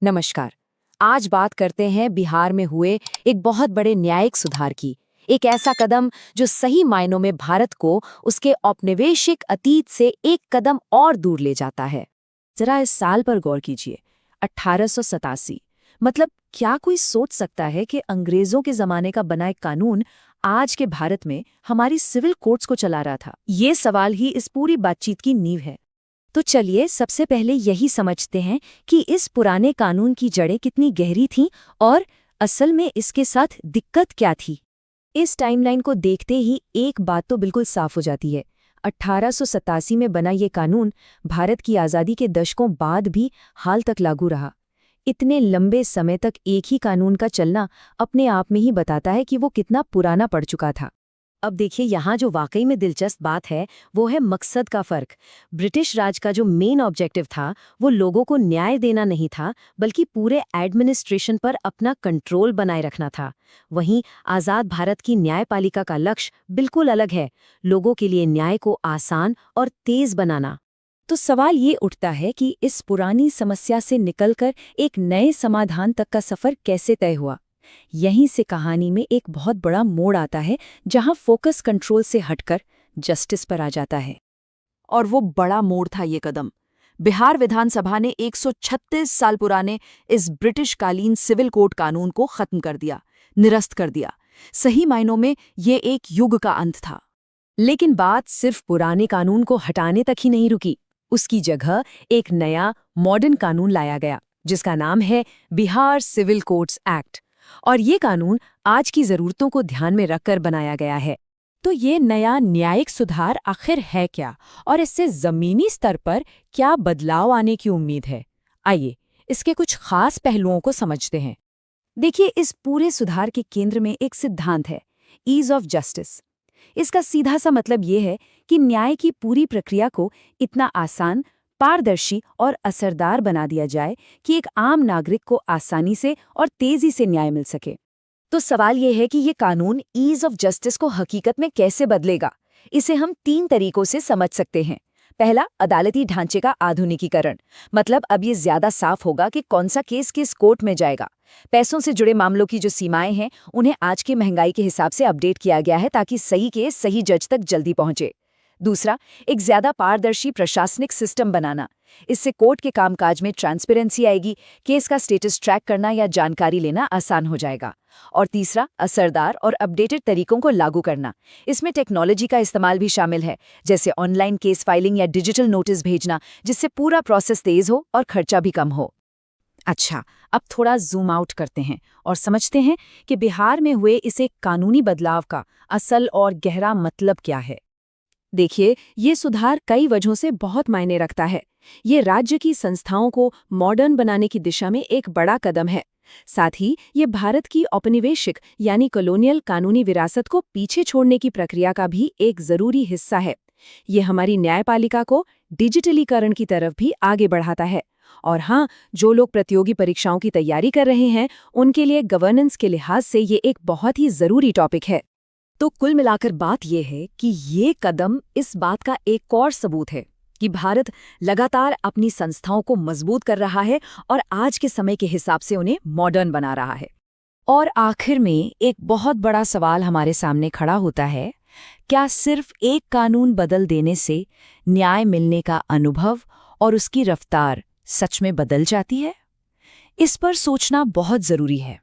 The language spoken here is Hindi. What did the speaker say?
नमस्कार। आज बात करते हैं बिहार में हुए एक बहुत बड़े न्यायिक सुधार की। एक ऐसा कदम जो सही मायनों में भारत को उसके औपनिवेशिक अतीत से एक कदम और दूर ले जाता है। जरा इस साल पर गौर कीजिए, 1887। मतलब क्या कोई सोच सकता है कि अंग्रेजों के जमाने का बना एक कानून आज के भारत में हमारी सिविल कोर्ट्स को चला रहा था? ये सवाल ही इस पूरी बातचीत की नींव है। तो चलिए सबसे पहले यही समझते हैं कि इस पुराने कानून की जड़ें कितनी गहरी थीं और असल में इसके साथ दिक्कत क्या थी। इस टाइमलाइन को देखते ही एक बात तो बिल्कुल साफ हो जाती है। 1887 में बना ये कानून भारत की आज़ादी के दशकों बाद भी हाल तक लागू रहा। इतने लंबे समय तक एक ही कानून का चलना अपने आप में ही बताता है कि वो कितना पुराना पड़ चुका था। अब देखिए, यहाँ जो वाकई में दिलचस्प बात है वो है मकसद का फर्क। ब्रिटिश राज का जो मेन ऑब्जेक्टिव था वो लोगों को न्याय देना नहीं था, बल्कि पूरे एडमिनिस्ट्रेशन पर अपना कंट्रोल बनाए रखना था। वहीं आज़ाद भारत की न्यायपालिका का लक्ष्य बिल्कुल अलग है, लोगों के लिए न्याय को आसान और तेज बनाना। तो सवाल ये उठता है कि इस पुरानी समस्या से निकलकर एक नए समाधान तक का सफर कैसे तय हुआ। यहीं से कहानी में एक बहुत बड़ा मोड़ आता है, जहां फोकस कंट्रोल से हटकर जस्टिस पर आ जाता है। और वो बड़ा मोड़ था ये कदम। बिहार विधानसभा ने 136 साल पुराने इस ब्रिटिशकालीन सिविल कोड कानून को खत्म कर दिया, निरस्त कर दिया। सही मायनों में ये एक युग का अंत था। लेकिन बात सिर्फ पुराने कानून को हटाने तक ही नहीं रुकी। उसकी जगह एक नया मॉडर्न कानून लाया गया, जिसका नाम है बिहार सिविल कोड्स एक्ट। और ये कानून आज की जरूरतों को ध्यान में रखकर बनाया गया है। तो ये नया न्यायिक सुधार आखिर है क्या, और इससे जमीनी स्तर पर क्या बदलाव आने की उम्मीद है? आइए इसके कुछ खास पहलुओं को समझते हैं। देखिए, इस पूरे सुधार के केंद्र में एक सिद्धांत है, ईज ऑफ जस्टिस। इसका सीधा सा मतलब ये है कि न्याय की पूरी प्रक्रिया को इतना आसान, पारदर्शी और असरदार बना दिया जाए कि एक आम नागरिक को आसानी से और तेजी से न्याय मिल सके। तो सवाल ये है कि ये कानून ईज ऑफ जस्टिस को हकीकत में कैसे बदलेगा। इसे हम 3 तरीकों से समझ सकते हैं। पहला, अदालती ढांचे का आधुनिकीकरण। मतलब अब ये ज्यादा साफ होगा कि कौन सा केस किस कोर्ट में जाएगा। पैसों से जुड़े मामलों की जो सीमाएं हैं उन्हें आज की महंगाई के हिसाब से अपडेट किया गया है, ताकि सही केस सही जज तक जल्दी पहुंचे। दूसरा, एक ज्यादा पारदर्शी प्रशासनिक सिस्टम बनाना। इससे कोर्ट के कामकाज में ट्रांसपेरेंसी आएगी, केस का स्टेटस ट्रैक करना या जानकारी लेना आसान हो जाएगा। और तीसरा, असरदार और अपडेटेड तरीकों को लागू करना। इसमें टेक्नोलॉजी का इस्तेमाल भी शामिल है, जैसे ऑनलाइन केस फाइलिंग या डिजिटल नोटिस भेजना, जिससे पूरा प्रोसेस तेज हो और खर्चा भी कम हो। अच्छा, अब थोड़ा जूम आउट करते हैं और समझते हैं कि बिहार में हुए इस एक कानूनी बदलाव का असल और गहरा मतलब क्या है। देखिए, ये सुधार कई वजहों से बहुत मायने रखता है। ये राज्य की संस्थाओं को मॉडर्न बनाने की दिशा में एक बड़ा कदम है। साथ ही ये भारत की औपनिवेशिक यानी कॉलोनियल कानूनी विरासत को पीछे छोड़ने की प्रक्रिया का भी एक जरूरी हिस्सा है। ये हमारी न्यायपालिका को डिजिटलीकरण की तरफ भी आगे बढ़ाता है। और हाँ, जो लोग प्रतियोगी परीक्षाओं की तैयारी कर रहे हैं, उनके लिए गवर्नेंस के लिहाज से ये एक बहुत ही जरूरी टॉपिक है। तो कुल मिलाकर बात यह है कि ये कदम इस बात का एक और सबूत है कि भारत लगातार अपनी संस्थाओं को मजबूत कर रहा है और आज के समय के हिसाब से उन्हें मॉडर्न बना रहा है। और आखिर में एक बहुत बड़ा सवाल हमारे सामने खड़ा होता है, क्या सिर्फ एक कानून बदल देने से न्याय मिलने का अनुभव और उसकी रफ्तार सच में बदल जाती है? इस पर सोचना बहुत जरूरी है।